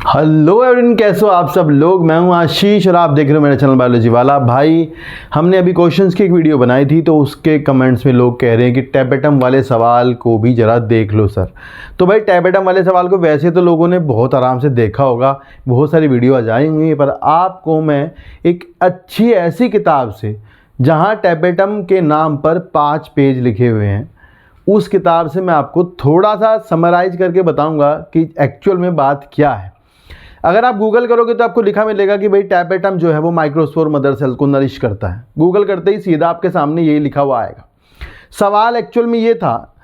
Hello everyone, कैसे हो आप सब लोग। मैं हूं आशीष और आप देख रहे हो मेरा चैनल बायोलॉजी वाला। भाई हमने अभी क्वेश्चंस की एक वीडियो बनाई थी, तो उसके कमेंट्स में लोग कह रहे हैं कि टैपेटम वाले सवाल को भी ज़रा देख लो सर। तो भाई टैपेटम वाले सवाल को वैसे तो लोगों ने बहुत आराम से देखा होगा, बहुत सारी वीडियो आ जाई हुई हैं, पर आपको मैं एक अच्छी ऐसी किताब से जहाँ टैपेटम के नाम पर 5 पेज लिखे हुए हैं, उस किताब से मैं आपको थोड़ा सा समराइज करके बताऊंगा कि एक्चुअल में बात क्या है। अगर आप गूगल करोगे तो आपको लिखा मिलेगा कि भाई टैपेटम जो है वो माइक्रोस्पोर मदर सेल को नरिश करता है। गूगल करते ही सीधा आपके सामने यही लिखा हुआ आएगा। सवाल एक्चुअल में ये था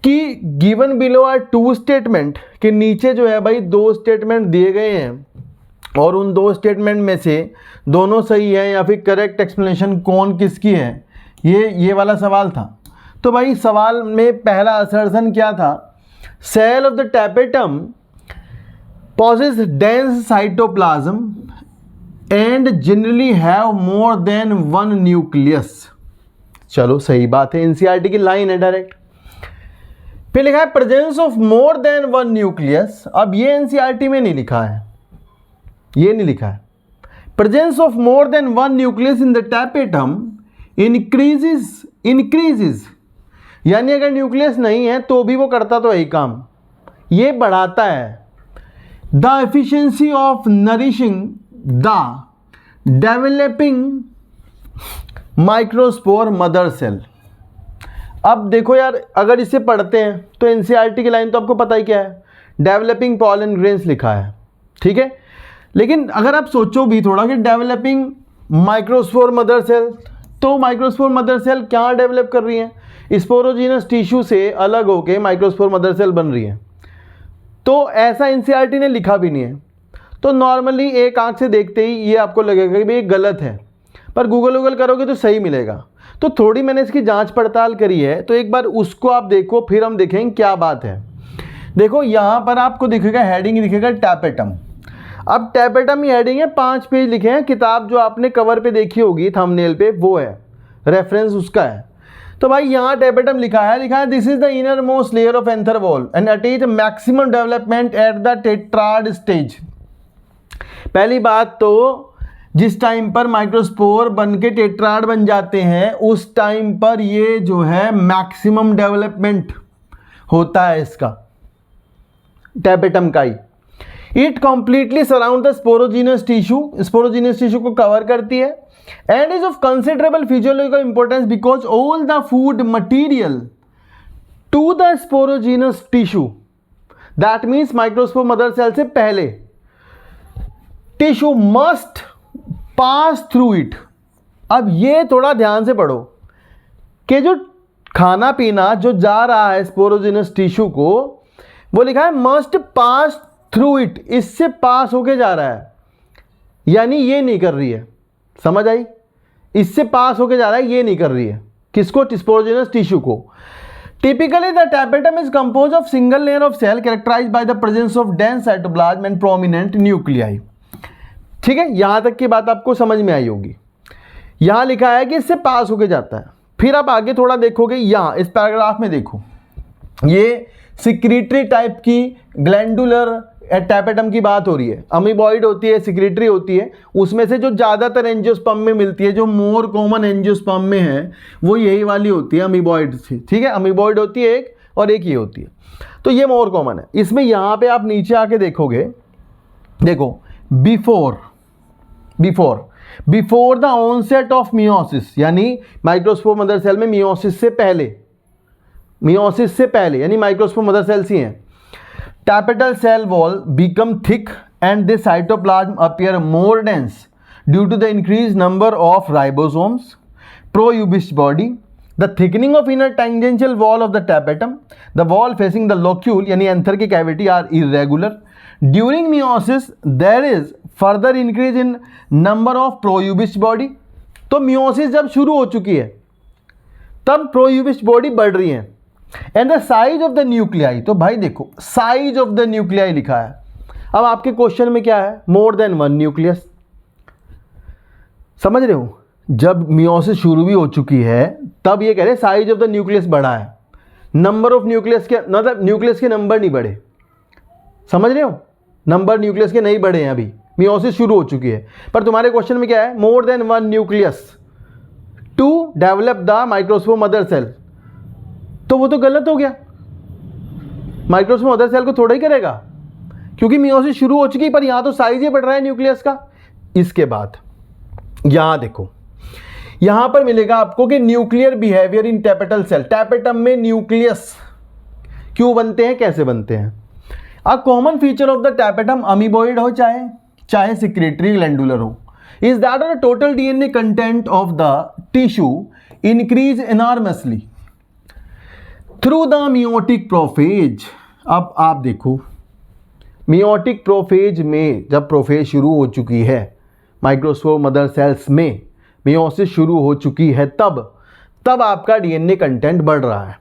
कि गिवन बिलो आर 2 स्टेटमेंट, के नीचे जो है भाई 2 स्टेटमेंट दिए गए हैं और उन 2 स्टेटमेंट में से दोनों सही है या फिर करेक्ट एक्सप्लेनेशन कौन किसकी है, ये वाला सवाल था। तो भाई सवाल में पहला असर्शन क्या था, cell of the tapetum possess dense cytoplasm and generally have more than 1 nucleus। चलो सही बात है, एनसीईआरटी की लाइन है डायरेक्ट। फिर लिखा है presence of more than 1 nucleus. अब ये एनसीईआरटी में नहीं लिखा है, ये नहीं लिखा है। Presence of more than 1 nucleus in the tapetum increases, यानी अगर न्यूक्लियस नहीं है तो भी वो करता तो यही काम, ये बढ़ाता है the efficiency of nourishing the developing microspore mother cell। अब देखो यार, अगर इसे पढ़ते हैं तो एनसीईआरटी की लाइन तो आपको पता ही क्या है, डेवलपिंग पॉलन ग्रेन्स लिखा है, ठीक है। लेकिन अगर आप सोचो भी थोड़ा कि डेवलपिंग माइक्रोस्पोर मदर सेल, तो माइक्रोस्पोर मदर सेल क्या डेवलप कर रही है, स्पोरोजीनस टिश्यू से अलग होकर माइक्रोस्पोर मदर सेल बन रही है। तो ऐसा एनसीईआरटी ने लिखा भी नहीं है। तो नॉर्मली एक आंख से देखते ही ये आपको लगेगा कि भाई ये गलत है, पर गूगल करोगे तो सही मिलेगा। तो थोड़ी मैंने इसकी जांच पड़ताल करी है, तो एक बार उसको आप देखो, फिर हम देखेंगे क्या बात है। देखो यहाँ पर आपको दिखेगा, हेडिंग दिखेगा टैपेटम। अब टैपेटम ही हेडिंग है, 5 पेज लिखे हैं। किताब जो आपने कवर पे देखी होगी थंबनेल पे, वो है रेफरेंस उसका है। तो भाई यहाँ टैपेटम लिखा है this is the inner most layer of anther wall and attach maximum development at the tetrad stage. पहली बात तो जिस टाइम पर माइक्रोस्पोर बन के टेट्राड बन जाते हैं, उस टाइम पर ये जो है मैक्सिमम डेवलपमेंट होता है इसका, टैपेटम का ही। It completely surround the sporogenous tissue को कवर करती है and is of considerable physiological importance because all the food material to the sporogenous tissue, that means microspore mother cell से पहले tissue must pass through it। अब ये थोड़ा ध्यान से पढ़ो कि जो खाना पीना जो जा रहा है स्पोरोजेनस टिश्यू को, वो लिखा है मस्ट पास थ्रू इट, इससे पास होके जा रहा है, यानी ये नहीं कर रही है। समझ आई, इससे पास होके जा रहा है, ये नहीं कर रही है। किसको? स्पोरोजेनस टिश्यू को। Typically the tapetum is compose of single layer of cell characterized by the presence of dense cytoplasm and prominent nuclei. ठीक है, यहां तक की बात आपको समझ में आई होगी। यहां लिखा है कि इससे पास होके जाता है। फिर आप आगे थोड़ा देखोगे, यहां इस पैराग्राफ में देखो, ये सिक्रीटरी टाइप की ग्लैंडुलर टैपेटम की बात हो रही है। अमीबॉइड होती है, सिक्रीटरी होती है, उसमें से जो ज़्यादातर एंजियोस्पर्म में मिलती है, जो मोर कॉमन एंजियोस्पर्म में है, वो यही वाली होती है अमीबॉइड से। ठीक है, अमीबॉइड होती है एक, और एक ये होती है, तो ये मोर कॉमन है। इसमें यहाँ पे आप नीचे आके देखोगे, देखो before the onset of meiosis, यानी माइक्रोस्पोर मदर सेल में मियोसिस से पहले यानी माइक्रोस्पोर मदर सेल्स ही हैं। Tapetal cell wall become thick and the cytoplasm appear more dense due to the increased number of ribosomes, proubist body, the thickening of inner tangential wall of the tapetum, the wall facing the locule यानी anther की cavity are irregular. During meiosis there is further increase in number of proubist body। तो meiosis जब शुरू हो चुकी है तब proubist body बढ़ रही है। And the size of the nuclei, तो भाई देखो साइज ऑफ द न्यूक्लियाई लिखा है। अब आपके क्वेश्चन में क्या है, मोर देन 1 न्यूक्लियस। समझ रहे हो, जब मियोसिस शुरू भी हो चुकी है तब ये कह रहे साइज ऑफ द न्यूक्लियस बढ़ा है, नंबर ऑफ न्यूक्लियस के मतलब न्यूक्लियस के नंबर नहीं बढ़े। समझ रहे हो, नंबर न्यूक्लियस के नहीं बढ़े हैं, अभी मियोसिस शुरू हो चुकी है। पर तुम्हारे क्वेश्चन में क्या है, more than one nucleus to develop the microspore mother cell, तो वो तो गलत हो गया। माइक्रोस्पोर मदर सेल को थोड़ा ही करेगा, क्योंकि मियोसिस शुरू हो चुकी है, पर यहां तो साइज ही बढ़ रहा है न्यूक्लियस का। इसके बाद यहां देखो, यहां पर मिलेगा आपको कि nuclear behaviour in tapetal cell. Tapetum में न्यूक्लियस क्यों बनते हैं, कैसे बनते हैं। A common feature of the tapetum amoeboid हो चाहे सिक्रेटरी ग्लैंडुलर हो, is that the total DNA content of the tissue increase enormously through the meiotic prophase. अब आप देखो, मियोटिक प्रोफेज में जब प्रोफेज शुरू हो चुकी है, माइक्रोस्पोर मदर सेल्स में मियोसिस शुरू हो चुकी है, तब आपका डीएनए कंटेंट बढ़ रहा है।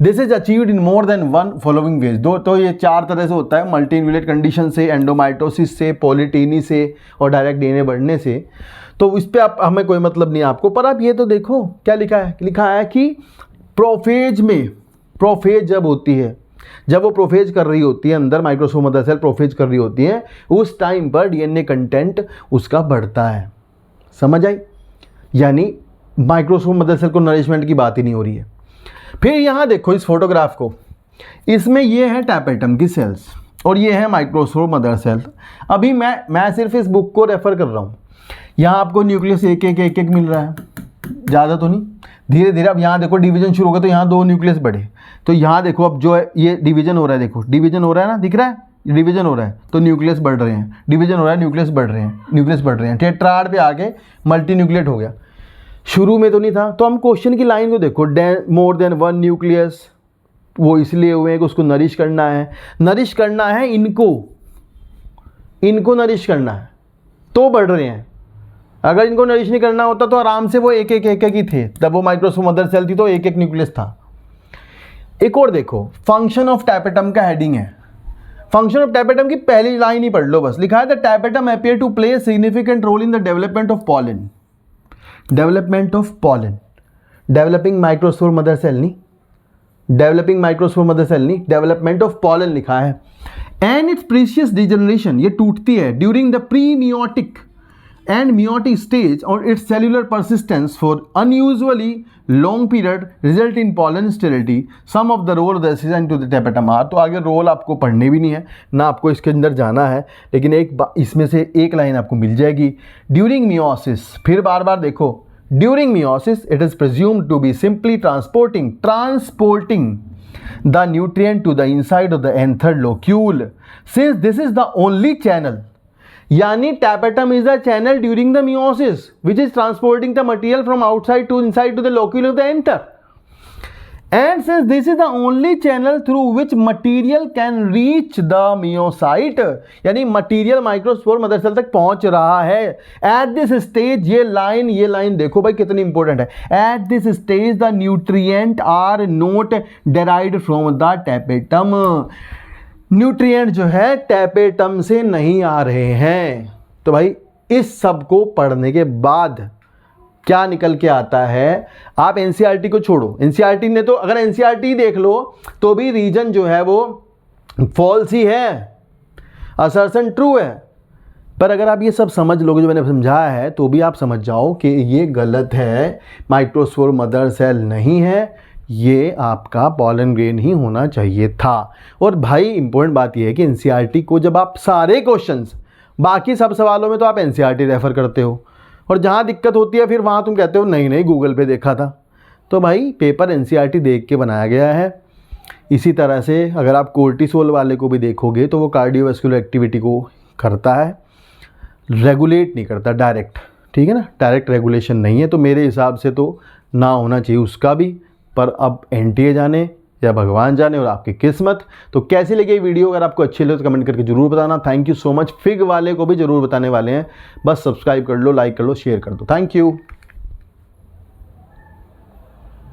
This is achieved in more than one following veg. दो तो ये चार तरह से होता है, मल्टी न्यूक्लिएट कंडीशन से, एंडोमाइटोसिस से, पॉलीटीनी से और डायरेक्ट डीएनए बढ़ने से। तो इस पर आप हमें कोई मतलब नहीं आपको, पर आप ये तो देखो क्या लिखा है कि प्रोफेज में, प्रोफेज जब होती है, जब वो प्रोफेज कर रही होती है अंदर, माइक्रोस्पोर मदर सेल प्रोफेज कर रही होती है, उस टाइम पर डीएनए कंटेंट उसका बढ़ता है। समझ आई? यानी माइक्रोस्पोर मदर सेल को नरिशमेंट की बात ही नहीं हो रही है। फिर यहाँ देखो इस फोटोग्राफ को, इसमें ये है टैपेटम की सेल्स और ये है माइक्रोस्पोर मदर सेल। अभी मैं सिर्फ इस बुक को रेफर कर रहा हूँ। यहाँ आपको न्यूक्लियस एक एक मिल रहा है, ज़्यादा तो नहीं। धीरे धीरे अब यहाँ देखो डिवीजन शुरू होगा, तो यहाँ 2 न्यूक्लियस बढ़े, तो यहाँ देखो अब जो है ये डिवीजन हो रहा है, देखो डिवीजन हो रहा है ना, दिख रहा है, डिवीजन हो रहा है तो न्यूक्लियस बढ़ रहे हैं, डिवीजन हो रहा है न्यूक्लियस बढ़ रहे हैं, न्यूक्लियस बढ़ रहे हैं, टेट्राड पे आके मल्टी न्यूक्लिएट हो गया। शुरू में तो नहीं था। तो हम क्वेश्चन की लाइन को देखो, मोर देन वन न्यूक्लियस, वो इसलिए हुए हैं कि उसको नरिश करना है, नरिश करना है इनको नरिश करना है, तो बढ़ रहे हैं। अगर इनको नरिश नहीं करना होता तो आराम से वो एक एक ही थे, तब वो माइक्रोस्पोर मदर सेल थी तो एक एक न्यूक्लियस था। एक और देखो, फंक्शन ऑफ टैपेटम का हेडिंग है। फंक्शन ऑफ टैपेटम की पहली लाइन ही पढ़ लो बस। लिखा है the tapetum appear to play significant role in the development of pollen. Development of pollen, developing microspore mother cell नहीं, डेवलपिंग माइक्रोस्पोर मदर सेल नहीं, डेवलपमेंट ऑफ पॉलन लिखा है। एंड इट्स प्रीशियस डिजनरेशन, ये टूटती है during the pre meiotic and meiotic stage or its cellular persistence for unusually long period result in pollen sterility. Some of the role of the assigned to the tapetum are, तो आगे role आपको पढ़ने भी नहीं है ना, आपको इसके अंदर जाना है, लेकिन इसमें से एक लाइन आपको मिल जाएगी। ड्यूरिंग मियोसिस, फिर बार बार देखो, during meiosis it is presumed to be simply transporting the nutrient to the inside of the anther locule, since this is the only channel. यानी tapetum is the channel during the meiosis which is transporting the material from outside to inside to the locule of the anther, and since this is the only channel through which material can reach the meiocyte, यानी material microspore mother cell तक पहुंच रहा है। At this stage, ये line देखो भाई कितनी important है। At this stage the nutrient are not derived from the tapetum, nutrient जो है टैपेटम से नहीं आ रहे हैं। तो भाई इस सब को पढ़ने के बाद क्या निकल के आता है, आप एनसीईआरटी को छोड़ो, एनसीईआरटी ने तो, अगर एनसीईआरटी देख लो तो भी रीजन जो है वो फॉल्स ही है, असर्शन ट्रू है। पर अगर आप ये सब समझ लोगे जो मैंने समझाया है, तो भी आप समझ जाओ कि ये गलत है, माइक्रोस्पोर मदर सेल नहीं है, ये आपका पॉलन ग्रेन ही होना चाहिए था। और भाई इंपॉर्टेंट बात यह है कि एनसीईआरटी को जब आप सारे क्वेश्चंस, बाकी सब सवालों में तो आप एनसीईआरटी रेफर करते हो, और जहाँ दिक्कत होती है फिर वहाँ तुम कहते हो नहीं गूगल पे देखा था। तो भाई पेपर एनसीईआरटी देख के बनाया गया है। इसी तरह से अगर आप कोर्टिसोल वाले को भी देखोगे तो वो कार्डियोवैस्कुलर एक्टिविटी को करता है, रेगुलेट नहीं करता डायरेक्ट, ठीक है ना, डायरेक्ट रेगुलेशन नहीं है। तो मेरे हिसाब से तो ना होना चाहिए उसका भी, पर अब एनटीए जाने या भगवान जाने और आपकी किस्मत। तो कैसी लगी वीडियो, अगर आपको अच्छी लगे तो कमेंट करके जरूर बताना। Thank you so much. Fig वाले को भी जरूर बताने वाले हैं, बस सब्सक्राइब कर लो, लाइक कर लो, शेयर कर दो। Thank you.